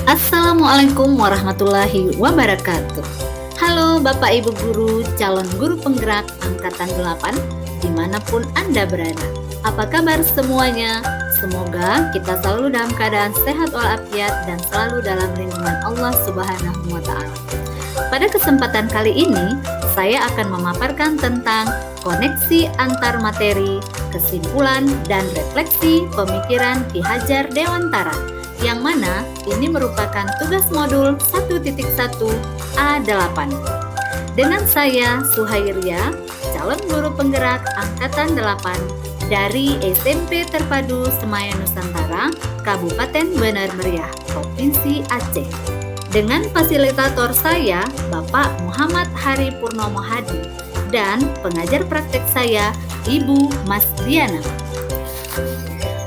Assalamualaikum warahmatullahi wabarakatuh. Halo Bapak Ibu Guru, calon guru penggerak Angkatan 8, dimanapun Anda berada. Apa kabar semuanya? Semoga kita selalu dalam keadaan sehat walafiat dan selalu dalam lindungan Allah Subhanahu wa Ta'ala. Pada kesempatan kali ini, saya akan memaparkan tentang koneksi antar materi, kesimpulan, dan refleksi pemikiran Ki Hajar Dewantara, yang mana ini merupakan tugas modul 1.1 A8. Dengan saya Suhairia, calon guru penggerak Angkatan 8 dari SMP Terpadu Semayang Nusantara, Kabupaten Benar Meriah, Provinsi Aceh. Dengan fasilitator saya, Bapak Muhammad Hari Purnomo Hadi, dan pengajar praktek saya, Ibu Mas Diana.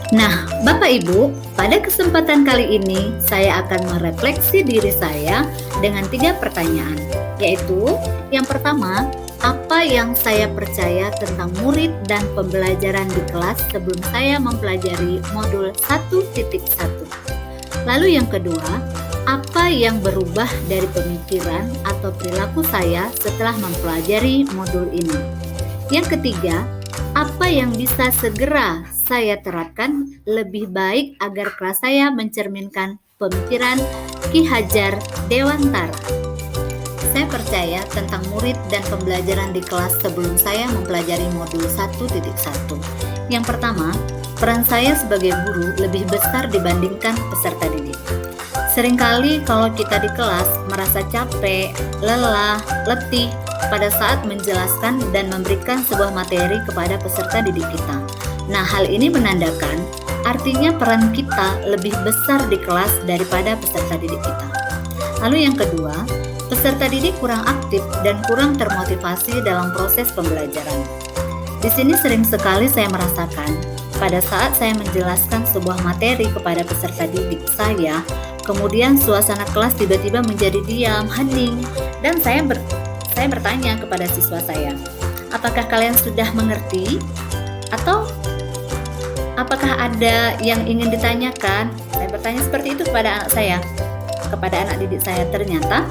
Nah, Bapak Ibu, pada kesempatan kali ini saya akan merefleksi diri saya dengan 3 pertanyaan, yaitu yang pertama, apa yang saya percaya tentang murid dan pembelajaran di kelas sebelum saya mempelajari modul 1.1. Lalu yang kedua, apa yang berubah dari pemikiran atau perilaku saya setelah mempelajari modul ini. Yang ketiga, apa yang bisa segera saya terapkan lebih baik agar kelas saya mencerminkan pemikiran Ki Hajar Dewantara. Saya percaya tentang murid dan pembelajaran di kelas sebelum saya mempelajari modul 1.1. Yang pertama, peran saya sebagai guru lebih besar dibandingkan peserta didik. Seringkali kalau kita di kelas merasa capek, lelah, letih pada saat menjelaskan dan memberikan sebuah materi kepada peserta didik kita. Nah, hal ini menandakan artinya peran kita lebih besar di kelas daripada peserta didik kita. Lalu yang kedua, peserta didik kurang aktif dan kurang termotivasi dalam proses pembelajaran. Di sini sering sekali saya merasakan pada saat saya menjelaskan sebuah materi kepada peserta didik saya, kemudian suasana kelas tiba-tiba menjadi diam, hening, dan saya bertanya kepada siswa saya, apakah kalian sudah mengerti? Atau apakah ada yang ingin ditanyakan? Saya bertanya seperti itu kepada anak didik saya. Ternyata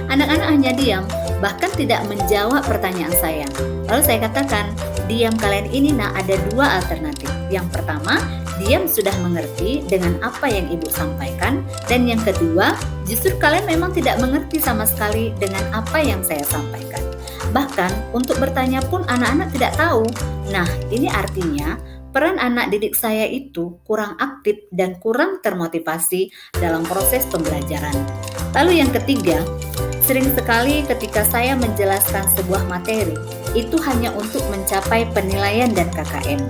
anak-anak hanya diam, bahkan tidak menjawab pertanyaan saya. Lalu saya katakan, diam kalian ini ada 2 alternatif. Yang pertama, diam sudah mengerti dengan apa yang ibu sampaikan, dan yang kedua, justru kalian memang tidak mengerti sama sekali dengan apa yang saya sampaikan. Bahkan untuk bertanya pun anak-anak tidak tahu. Nah, ini artinya peran anak didik saya itu kurang aktif dan kurang termotivasi dalam proses pembelajaran. Lalu yang ketiga, sering sekali ketika saya menjelaskan sebuah materi, itu hanya untuk mencapai penilaian dan KKM.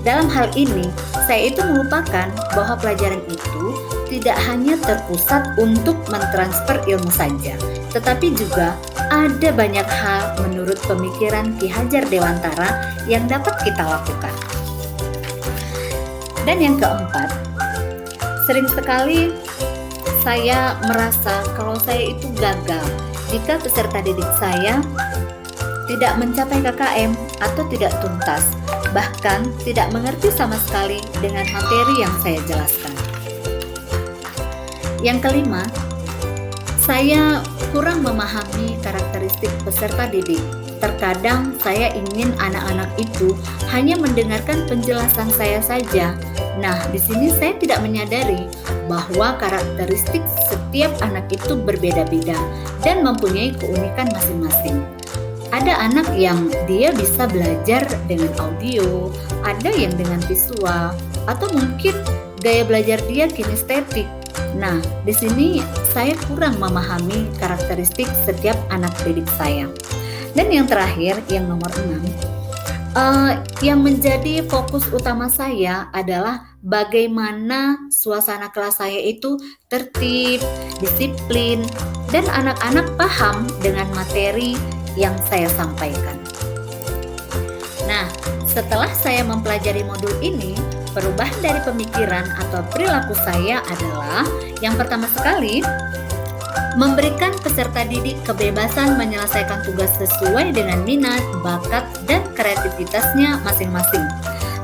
Dalam hal ini, saya itu melupakan bahwa pelajaran itu tidak hanya terpusat untuk mentransfer ilmu saja, tetapi juga ada banyak hal menurut pemikiran Ki Hajar Dewantara yang dapat kita lakukan. Dan yang keempat, sering sekali saya merasa kalau saya itu gagal jika peserta didik saya tidak mencapai KKM atau tidak tuntas, bahkan tidak mengerti sama sekali dengan materi yang saya jelaskan. Yang kelima, saya kurang memahami karakteristik peserta didik. Terkadang saya ingin anak-anak itu hanya mendengarkan penjelasan saya saja. Nah, di sini saya tidak menyadari bahwa karakteristik setiap anak itu berbeda-beda dan mempunyai keunikan masing-masing. Ada anak yang dia bisa belajar dengan audio, ada yang dengan visual, atau mungkin gaya belajar dia kinestetik. Nah, di sini saya kurang memahami karakteristik setiap anak didik saya. Dan yang terakhir, yang nomor 6, yang menjadi fokus utama saya adalah bagaimana suasana kelas saya itu tertib, disiplin, dan anak-anak paham dengan materi yang saya sampaikan. Nah, setelah saya mempelajari modul ini, perubahan dari pemikiran atau perilaku saya adalah yang pertama sekali, memberikan peserta didik kebebasan menyelesaikan tugas sesuai dengan minat, bakat, dan kreativitasnya masing-masing.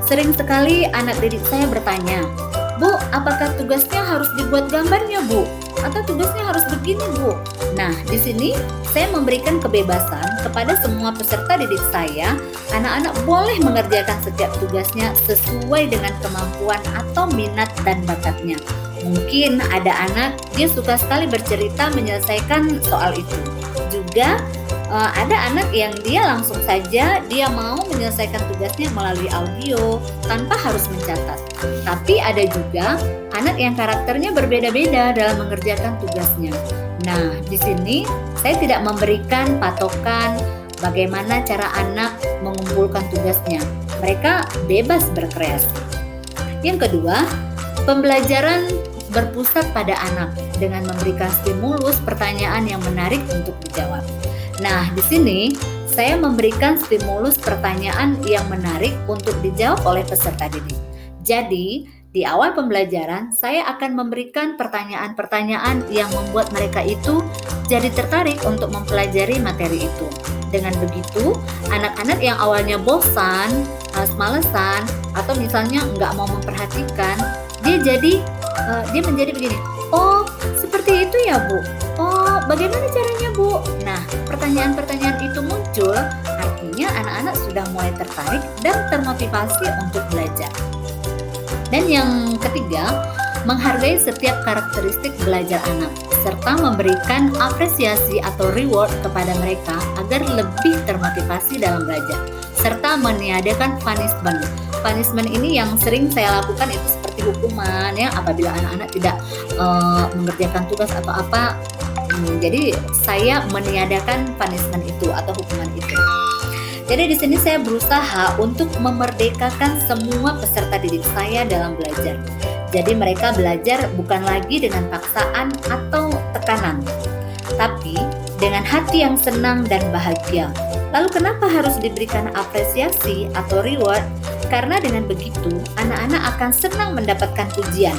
Sering sekali anak didik saya bertanya, Bu, apakah tugasnya harus dibuat gambarnya, Bu? Atau tugasnya harus begini, Bu? Nah, di sini saya memberikan kebebasan kepada semua peserta didik saya. Anak-anak boleh mengerjakan setiap tugasnya sesuai dengan kemampuan atau minat dan bakatnya. Mungkin ada anak, dia suka sekali bercerita menyelesaikan soal itu. Juga ada anak yang dia langsung saja dia mau menyelesaikan tugasnya melalui audio tanpa harus mencatat. Tapi ada juga anak yang karakternya berbeda-beda dalam mengerjakan tugasnya. Nah, di sini saya tidak memberikan patokan bagaimana cara anak mengumpulkan tugasnya. Mereka bebas berkreasi. Yang kedua, pembelajaran berpusat pada anak dengan memberikan stimulus pertanyaan yang menarik untuk dijawab. Nah, di sini saya memberikan stimulus pertanyaan yang menarik untuk dijawab oleh peserta didik. Jadi, di awal pembelajaran saya akan memberikan pertanyaan-pertanyaan yang membuat mereka itu jadi tertarik untuk mempelajari materi itu. Dengan begitu, anak-anak yang awalnya bosan, males-malesan, atau misalnya nggak mau memperhatikan, dia menjadi begini. Oh, seperti itu ya, Bu. Oh, bagaimana caranya, Bu? Nah, pertanyaan-pertanyaan itu muncul, artinya anak-anak sudah mulai tertarik dan termotivasi untuk belajar. Dan yang ketiga, menghargai setiap karakteristik belajar anak, serta memberikan apresiasi atau reward kepada mereka agar lebih termotivasi dalam belajar, serta meniadakan punishment. Punishment ini yang sering saya lakukan itu seperti hukuman ya, apabila anak-anak tidak mengerjakan tugas atau apa. Jadi saya meniadakan punishment itu atau hukuman itu. Jadi di sini saya berusaha untuk memerdekakan semua peserta didik saya dalam belajar. Jadi mereka belajar bukan lagi dengan paksaan atau tekanan, tapi dengan hati yang senang dan bahagia. Lalu kenapa harus diberikan apresiasi atau reward? Karena dengan begitu anak-anak akan senang mendapatkan pujian.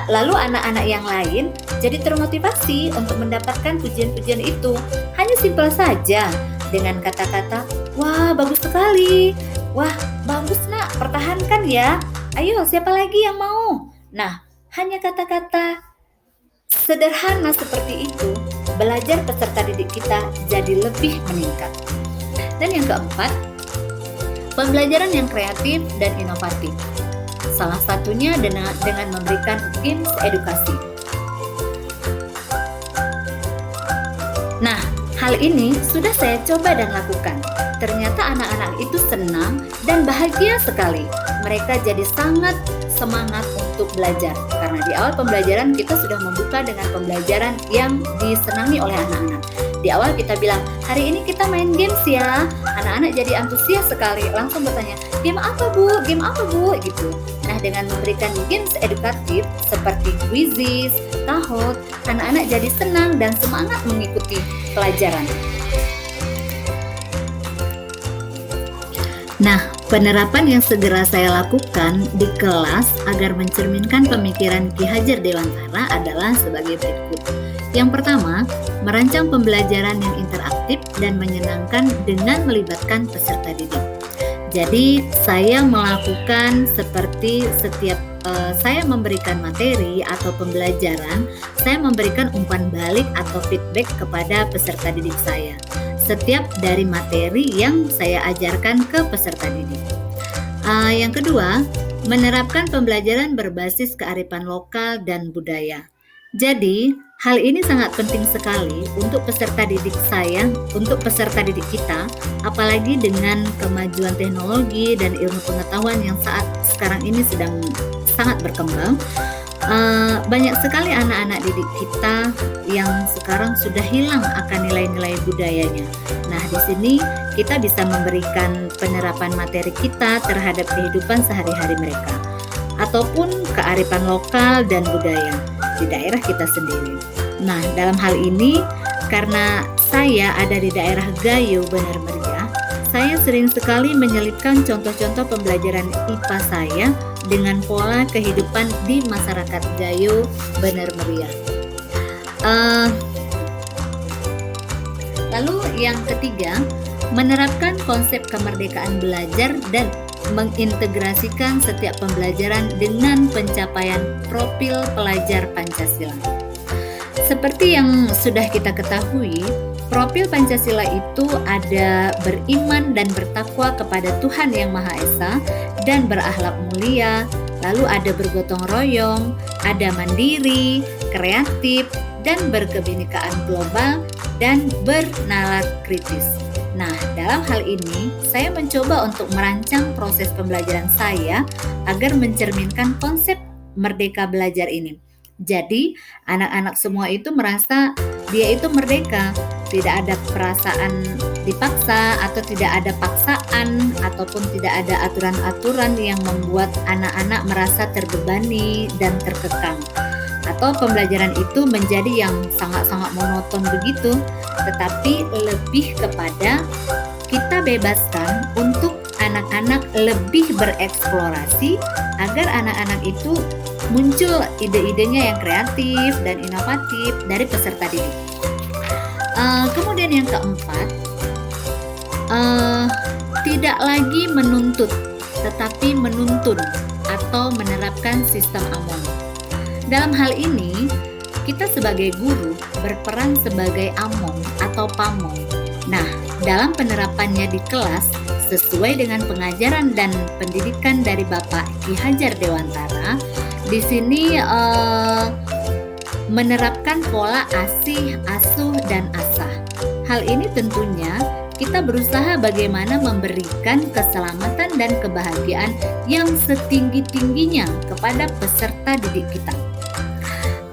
Lalu anak-anak yang lain jadi termotivasi untuk mendapatkan pujian-pujian itu. Hanya simpel saja dengan kata-kata, wah bagus sekali, wah bagus nak, pertahankan ya, ayo siapa lagi yang mau. Nah, hanya kata-kata sederhana seperti itu, belajar peserta didik kita jadi lebih meningkat. Dan yang keempat, pembelajaran yang kreatif dan inovatif. Salah satunya dengan memberikan games edukasi. Nah, hal ini sudah saya coba dan lakukan. Ternyata anak-anak itu senang dan bahagia sekali. Mereka jadi sangat semangat untuk belajar. Karena di awal pembelajaran kita sudah membuka dengan pembelajaran yang disenangi oleh anak-anak. Di awal kita bilang, hari ini kita main games ya. Anak-anak jadi antusias sekali, langsung bertanya, game apa Bu? Game apa Bu? Gitu. Nah, dengan memberikan games edukatif seperti quizzes, tahot, anak-anak jadi senang dan semangat mengikuti pelajaran. Nah, penerapan yang segera saya lakukan di kelas agar mencerminkan pemikiran Ki Hajar Dewantara adalah sebagai berikut. Yang pertama, merancang pembelajaran yang interaktif dan menyenangkan dengan melibatkan peserta didik. Jadi, saya melakukan seperti setiap saya memberikan materi atau pembelajaran, saya memberikan umpan balik atau feedback kepada peserta didik saya. Setiap dari materi yang saya ajarkan ke peserta didik. Yang kedua, menerapkan pembelajaran berbasis kearifan lokal dan budaya. Jadi, hal ini sangat penting sekali untuk peserta didik saya, untuk peserta didik kita, apalagi dengan kemajuan teknologi dan ilmu pengetahuan yang saat sekarang ini sedang sangat berkembang. Banyak sekali anak-anak didik kita yang sekarang sudah hilang akan nilai-nilai budayanya. Nah, di sini kita bisa memberikan penerapan materi kita terhadap kehidupan sehari-hari mereka, ataupun kearifan lokal dan budaya di daerah kita sendiri. Nah, dalam hal ini, karena saya ada di daerah Gayo Bener Meriah, saya sering sekali menyelipkan contoh-contoh pembelajaran IPA saya dengan pola kehidupan di masyarakat Gayo Bener Meriah. Lalu yang ketiga, menerapkan konsep kemerdekaan belajar dan mengintegrasikan setiap pembelajaran dengan pencapaian profil pelajar Pancasila. Seperti yang sudah kita ketahui, profil Pancasila itu ada beriman dan bertakwa kepada Tuhan Yang Maha Esa dan berakhlak mulia, lalu ada bergotong royong, ada mandiri, kreatif, dan berkebinekaan global, dan bernalar kritis. Nah, dalam hal ini, saya mencoba untuk merancang proses pembelajaran saya agar mencerminkan konsep merdeka belajar ini. Jadi, anak-anak semua itu merasa dia itu merdeka, tidak ada perasaan dipaksa atau tidak ada paksaan ataupun tidak ada aturan-aturan yang membuat anak-anak merasa terbebani dan terkekang. Atau pembelajaran itu menjadi yang sangat-sangat monoton begitu, tetapi lebih kepada kita bebaskan untuk anak-anak lebih bereksplorasi agar anak-anak itu muncul ide-idenya yang kreatif dan inovatif dari peserta didik. Kemudian yang keempat, tidak lagi menuntut, tetapi menuntun atau menerapkan sistem AMON. Dalam hal ini, kita sebagai guru berperan sebagai AMON atau PAMON. Nah, dalam penerapannya di kelas, sesuai dengan pengajaran dan pendidikan dari Bapak Ki Hajar Dewantara, di sini menerapkan pola asih, asuh, dan asah. Hal ini tentunya kita berusaha bagaimana memberikan keselamatan dan kebahagiaan yang setinggi-tingginya kepada peserta didik kita.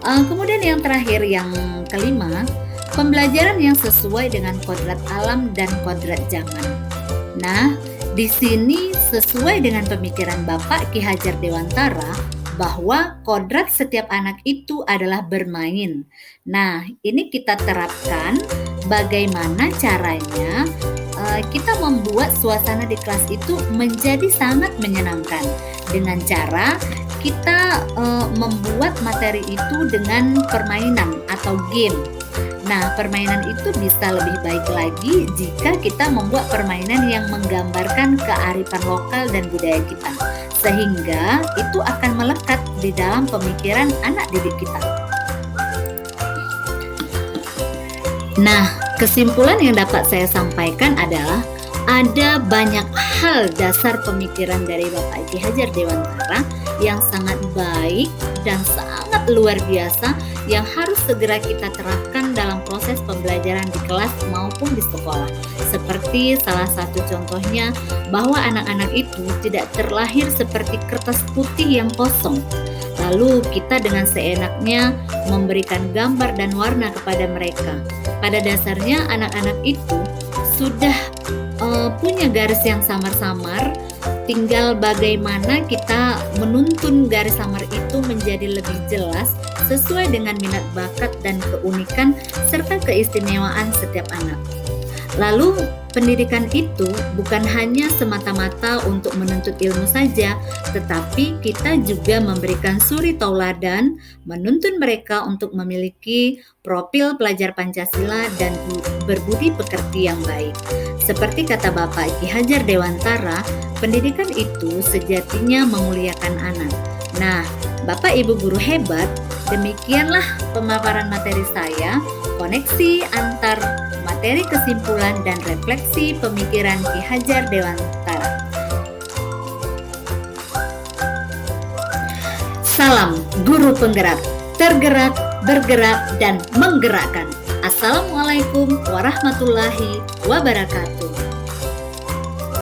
Kemudian yang terakhir, yang kelima, pembelajaran yang sesuai dengan kodrat alam dan kodrat zaman. Nah, di sini sesuai dengan pemikiran Bapak Ki Hajar Dewantara bahwa kodrat setiap anak itu adalah bermain. Nah, ini kita terapkan bagaimana caranya kita membuat suasana di kelas itu menjadi sangat menyenangkan dengan cara kita membuat materi itu dengan permainan atau game. Nah, permainan itu bisa lebih baik lagi jika kita membuat permainan yang menggambarkan kearifan lokal dan budaya kita, sehingga itu akan melekat di dalam pemikiran anak didik kita. Nah, kesimpulan yang dapat saya sampaikan adalah ada banyak hal dasar pemikiran dari Bapak Ki Hajar Dewantara yang sangat baik dan sangat luar biasa yang harus segera kita terapkan dalam proses pembelajaran di kelas maupun di sekolah. Seperti salah satu contohnya bahwa anak-anak itu tidak terlahir seperti kertas putih yang kosong. Lalu kita dengan seenaknya memberikan gambar dan warna kepada mereka. Pada dasarnya anak-anak itu sudah punya garis yang samar-samar, tinggal bagaimana kita menuntun garis samar itu menjadi lebih jelas sesuai dengan minat bakat dan keunikan serta keistimewaan setiap anak. Lalu pendidikan itu bukan hanya semata-mata untuk menuntut ilmu saja, tetapi kita juga memberikan suri tauladan, menuntun mereka untuk memiliki profil pelajar Pancasila dan berbudi pekerti yang baik. Seperti kata Bapak Ki Hajar Dewantara, pendidikan itu sejatinya memuliakan anak. Nah, Bapak Ibu guru hebat, demikianlah pemaparan materi saya, koneksi antar materi kesimpulan dan refleksi pemikiran Ki Hajar Dewantara. Salam guru penggerak, tergerak, bergerak, dan menggerakkan. Assalamualaikum warahmatullahi wabarakatuh.